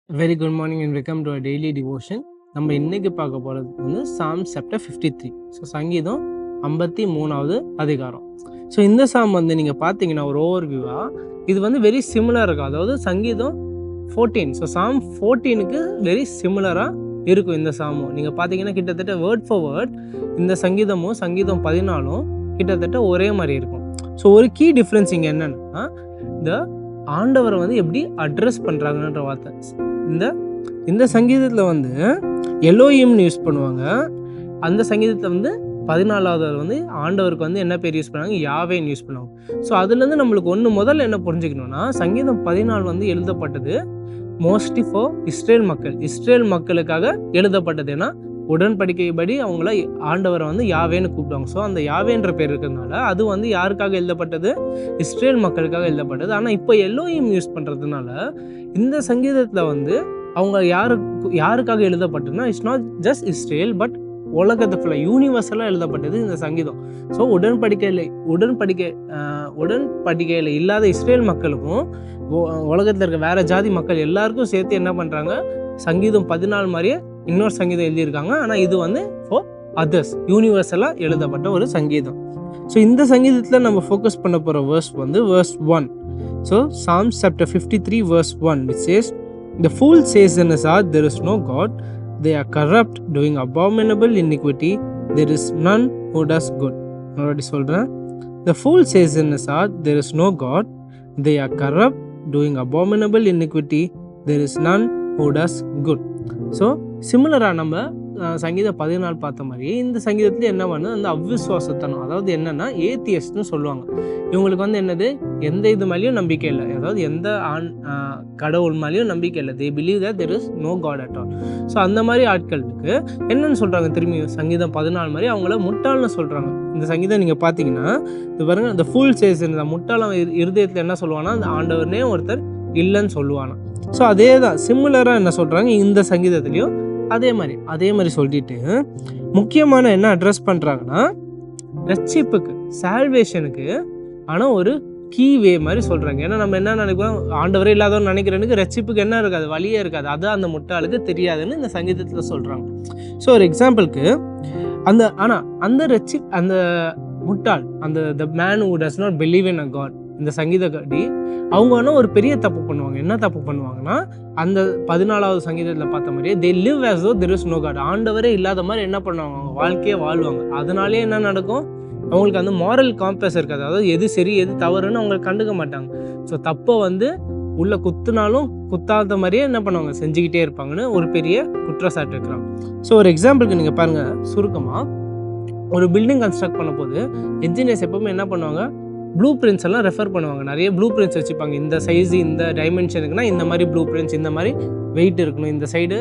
Very good morning and welcome to daily devotion. நம்ம இன்னைக்கு பார்க்க போகிறது வந்து சாம் சாப்டர் 53. ஸோ சங்கீதம் 53வது அதிகாரம். ஸோ இந்த சாம் வந்து நீங்கள் பார்த்தீங்கன்னா ஒரு ஓவர்வியூவாக இது வந்து வெரி சிமிலராக இருக்கும். அதாவது சங்கீதம் 14. ஸோ சாம் 14க்கு வெரி சிமிலராக இருக்கும் இந்த சாமும். நீங்கள் பார்த்தீங்கன்னா கிட்டத்தட்ட வேர்ட் ஃபார் வேர்ட் இந்த சங்கீதமும் சங்கீதம் 14 கிட்டத்தட்ட ஒரே மாதிரி இருக்கும். ஸோ ஒரு கீ டிஃப்ரென்ஸ் இங்கே என்னென்னா இந்த ஆண்டவரை வந்து எப்படி அட்ரஸ் பண்ணுறாங்கன்ற வார்த்தை. இந்த சங்கீதத்தில் வந்து எலோஹிம்னு யூஸ் பண்ணுவாங்க. அந்த சங்கீதத்தில் வந்து 14வது வந்து ஆண்டவருக்கு வந்து என்ன பேர் யூஸ் பண்ணுவாங்க, யாவேன்னு யூஸ் பண்ணுவாங்க. ஸோ அதுலேருந்து நம்மளுக்கு முதல்ல என்ன புரிஞ்சுக்கணும்னா, சங்கீதம் 14 வந்து எழுதப்பட்டது மோஸ்ட்லி ஃபார் இஸ்ரேல் மக்களுக்காக எழுதப்பட்டது. ஏன்னா உடன்படிக்கைப்படி அவங்கள ஆண்டவரை வந்து யாவேன்னு கூப்பிடுவாங்க. ஸோ அந்த யாவேன்ற பேர் இருக்கிறதுனால அது வந்து யாருக்காக எழுதப்பட்டது, இஸ்ரேல் மக்களுக்காக எழுதப்பட்டது. ஆனால் இப்போ எலோஹிம் யூஸ் பண்ணுறதுனால இந்த சங்கீதத்தில் வந்து அவங்க யாருக்காக எழுதப்பட்டதுன்னா, it's not just Israel but உலகத்தை ஃபுல்லாக யூனிவர்சலாக எழுதப்பட்டது இந்த சங்கீதம். ஸோ உடன்படிக்கையில் இல்லாத இஸ்ரேல் மக்களுக்கும் உலகத்தில் இருக்க வேற ஜாதி மக்கள் எல்லாருக்கும் சேர்த்து என்ன பண்ணுறாங்க, சங்கீதம் 14 மாதிரியே இன்னொரு சங்கீதம் எழுதியிருக்காங்க. ஆனால் இது வந்து ஃபார் அதர்ஸ், யூனிவர்சலாக எழுதப்பட்ட ஒரு சங்கீதம். ஸோ இந்த சங்கீதத்தில் நம்ம ஃபோக்கஸ் பண்ண போகிற வேர்ஸ் வந்து verse 1. So Psalms chapter 53 verse 1 which says, "The fool says in his heart, there is no God. They are corrupt, doing abominable iniquity. There is none who does good." already சொல்கிறேன். The fool says in his heart, there is no God. They are corrupt, doing abominable iniquity. There is none who does good. So சிமிலராக நம்ம சங்கீதம் 14 பார்த்த மாதிரி இந்த சங்கீதத்தில் என்ன பண்ணுது, அந்த அவ்விசுவாசத்தனம், அதாவது என்னென்னா ஏத்தியஸ்ட்னு சொல்லுவாங்க. இவங்களுக்கு வந்து என்னது, எந்த இது மேலேயும் நம்பிக்கை இல்லை, அதாவது எந்த கடவுள் மேலேயும் நம்பிக்கை இல்லை. They believe that there is no god at all. So அந்த மாதிரி ஆட்களுக்கு என்னன்னு சொல்கிறாங்க, திரும்பி சங்கீதம் 14 மாதிரி அவங்கள முட்டாள்னு சொல்கிறாங்க. இந்த சங்கீதம் நீங்கள் பார்த்தீங்கன்னா இது பாருங்க, இந்த ஃபுல் சேஸ், இந்த முட்டாளம் இருதயத்தில் என்ன சொல்லுவானா, அந்த ஆண்டவர்னே ஒருத்தர் இல்லைன்னு சொல்லுவானா. ஸோ அதே தான் சிமிலராக என்ன சொல்கிறாங்க இந்த சங்கீதத்துலேயும் அதே மாதிரி சொல்லிட்டு முக்கியமான என்ன அட்ரஸ் பண்ணுறாங்கன்னா, ரட்சிப்புக்கு, சால்வேஷனுக்கு ஆனால் ஒரு கீ வே மாதிரி சொல்கிறாங்க. ஏன்னா நம்ம என்ன நினைக்கிறோம், ஆண்டவரே இல்லாதவன்னு நினைக்கிறவனுக்கு ரட்சிப்புக்கு என்ன இருக்காது, வழியே இருக்காது. அதுதான் அந்த முட்டாளுக்கு தெரியாதுன்னு இந்த சங்கீதத்தில் சொல்கிறாங்க. ஸோ ஒரு எக்ஸாம்பிளுக்கு அந்த முட்டாள், அந்த the man who does not believe in a god, இந்த சங்கீதக்காடி அவங்க வேணால் ஒரு பெரிய தப்பு பண்ணுவாங்க. என்ன தப்பு பண்ணுவாங்கன்னா, அந்த 14வது சங்கீதத்தில் பார்த்த மாதிரியே they live as though there is no God. ஆண்டவரே இல்லாத மாதிரி என்ன பண்ணுவாங்க, அவங்க வாழ்க்கையே வாழ்வாங்க. அதனாலே என்ன நடக்கும், அவங்களுக்கு அந்த மாரல் காம்பஸ் இருக்காது. அதாவது எது சரி எது தவறுன்னு அவங்க கண்டுக்க மாட்டாங்க. ஸோ தப்பை வந்து உள்ள குத்துனாலும் குத்தாத மாதிரியே என்ன பண்ணுவாங்க, செஞ்சுக்கிட்டே இருப்பாங்கன்னு ஒரு பெரிய குற்றச்சாட்டு இருக்கிறாங்க. ஸோ ஒரு எக்ஸாம்பிளுக்கு நீங்கள் பாருங்கள், சுருக்கமாக ஒரு பில்டிங் கன்ஸ்ட்ரக்ட் பண்ண போது என்ஜினியர்ஸ் எப்பவுமே என்ன பண்ணுவாங்க, ப்ளூ பிரிண்ட்ஸ் எல்லாம் ரெஃபர் பண்ணுவாங்க. நிறைய ப்ளூ பிரிண்ட்ஸ் வச்சுப்பாங்க. இந்த சைஸு இந்த டைமென்ஷனுக்குனா இந்த மாதிரி ப்ளூ பிரிண்ட்ஸ், இந்த மாதிரி வெயிட் இருக்கணும், இந்த சைடு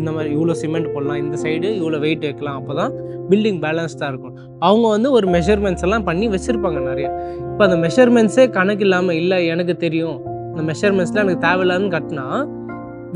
இந்த மாதிரி இவ்வளோ சிமெண்ட் போடலாம், இந்த சைடு இவ்வளோ வெயிட் வைக்கலாம், அப்போ தான் பில்டிங் பேலன்ஸ்டாக இருக்கும். அவங்க வந்து ஒரு மெஷர்மெண்ட்ஸ் எல்லாம் பண்ணி வச்சுருப்பாங்க நிறைய. இப்போ அந்த மெஷர்மெண்ட்ஸே கணக்கு இல்லாமல், இல்லை எனக்கு தெரியும் இந்த மெஷர்மெண்ட்ஸ்லாம் எனக்கு தேவையில்லாதுன்னு கட்டினா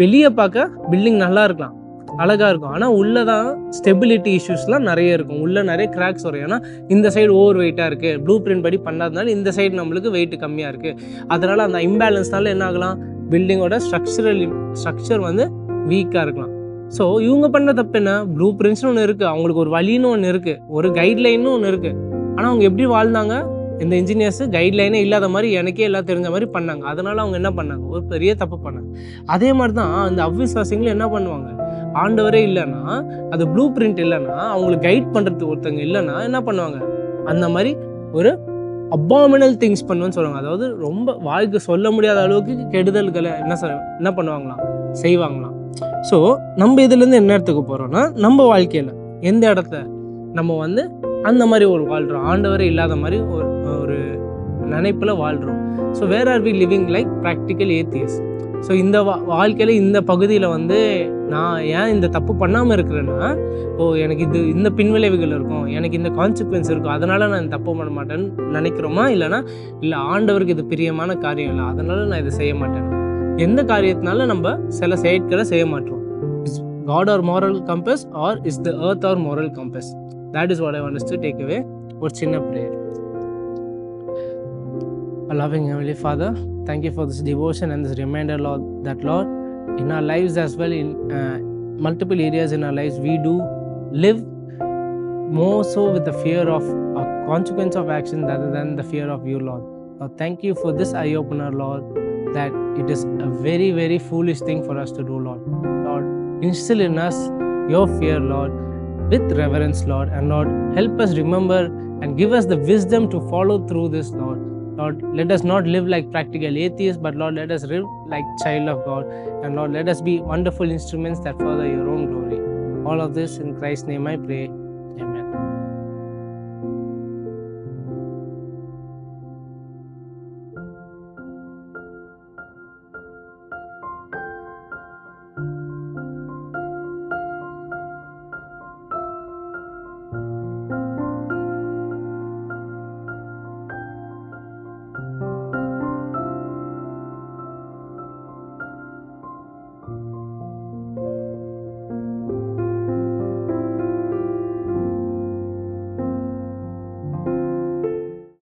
வெளியே பார்க்க பில்டிங் நல்லா இருக்கலாம், அழகாக இருக்கும். ஆனால் உள்ளே தான் ஸ்டெபிலிட்டி இஷ்யூஸ்லாம் நிறைய இருக்கும். உள்ளே நிறைய கிராக்ஸ் வரும். ஏன்னா இந்த சைடு ஓவர் வெயிட்டாக இருக்குது, ப்ளூ பிரிண்ட் படி பண்ணாதனால இந்த சைடு நம்மளுக்கு வெயிட் கம்மியாக இருக்குது. அதனால் அந்த இம்பேலன்ஸ்னால என்ன ஆகலாம், பில்டிங்கோட ஸ்ட்ரக்சர் வந்து வீக்காக இருக்கலாம். ஸோ இவங்க பண்ண தப்பு என்ன, ப்ளூ பிரிண்ட்ஸ்னு ஒன்று இருக்குது, அவங்களுக்கு ஒரு வழின்னு ஒன்று இருக்குது, ஒரு கைட்லைன்னு ஒன்று இருக்குது. ஆனால் அவங்க எப்படி வாழ்ந்தாங்க, இந்த இன்ஜினியர்ஸ் கைட்லைனே இல்லாத மாதிரி எனக்கே எல்லாம் தெரிஞ்ச மாதிரி பண்ணாங்க. அதனால் அவங்க என்ன பண்ணாங்க, ஒரு பெரிய தப்பு பண்ணாங்க. அதே மாதிரி தான் அந்த அவ்விசுவாசிகளும் என்ன பண்ணுவாங்க, ஆண்டவரே இல்லைன்னா, அது ப்ளூ பிரிண்ட் இல்லைன்னா, அவங்களுக்கு கைட் பண்ணுறதுக்கு ஒருத்தங்க இல்லைன்னா என்ன பண்ணுவாங்க, அந்த மாதிரி ஒரு அபாமினல் திங்ஸ் பண்ணுவேன்னு சொல்லுவாங்க. அதாவது ரொம்ப வாழ்க்கை சொல்ல முடியாத அளவுக்கு கெடுதல்களை என்ன பண்ணுவாங்களாம், செய்வாங்களாம். ஸோ நம்ம இதுலேருந்து என்ன இடத்துக்கு போகிறோம்னா, நம்ம வாழ்க்கையில் எந்த இடத்த நம்ம வந்து அந்த மாதிரி ஒரு வாழ்கிறோம், ஆண்டவரே இல்லாத மாதிரி ஒரு நினைப்பில் வாழ்கிறோம். So where are we living like practical atheists. So இந்த வாழ்க்கையில் இந்த பகுதியில் வந்து நான் ஏன் இந்த தப்பு பண்ணாமல் இருக்கிறேன்னா, எனக்கு இந்த பின்விளைவுகள் இருக்கும், எனக்கு இந்த கான்சிக்வன்ஸ் இருக்கும், அதனால் நான் தப்பு பண்ண மாட்டேன்னு நினைக்கிறோமா, இல்லை ஆண்டவருக்கு இது பிரியமான காரியம் இல்லை அதனால் நான் இதை செய்ய மாட்டேன். எந்த காரியத்தினால நம்ம சில செயற்களை செய்ய மாட்டோம். Is god or moral compass or is the earth our moral compass? That is what I want us to take away. ஒரு சின்ன prayer. Loving Heavenly Father, thank you for this devotion and this reminder, Lord, that Lord, in our lives as well, in multiple areas in our lives, we do live more so with the fear of a consequence of action rather than the fear of you, Lord. Lord, thank you for this eye opener, Lord, that it is a very, very foolish thing for us to do, Lord. Lord, instill in us your fear, Lord, with reverence, Lord, and Lord, help us remember and give us the wisdom to follow through this, Lord. Lord, let us not live like practical atheists, but Lord, let us live like child of God, and Lord, let us be wonderful instruments that further your own glory. All of this in Christ's name I pray.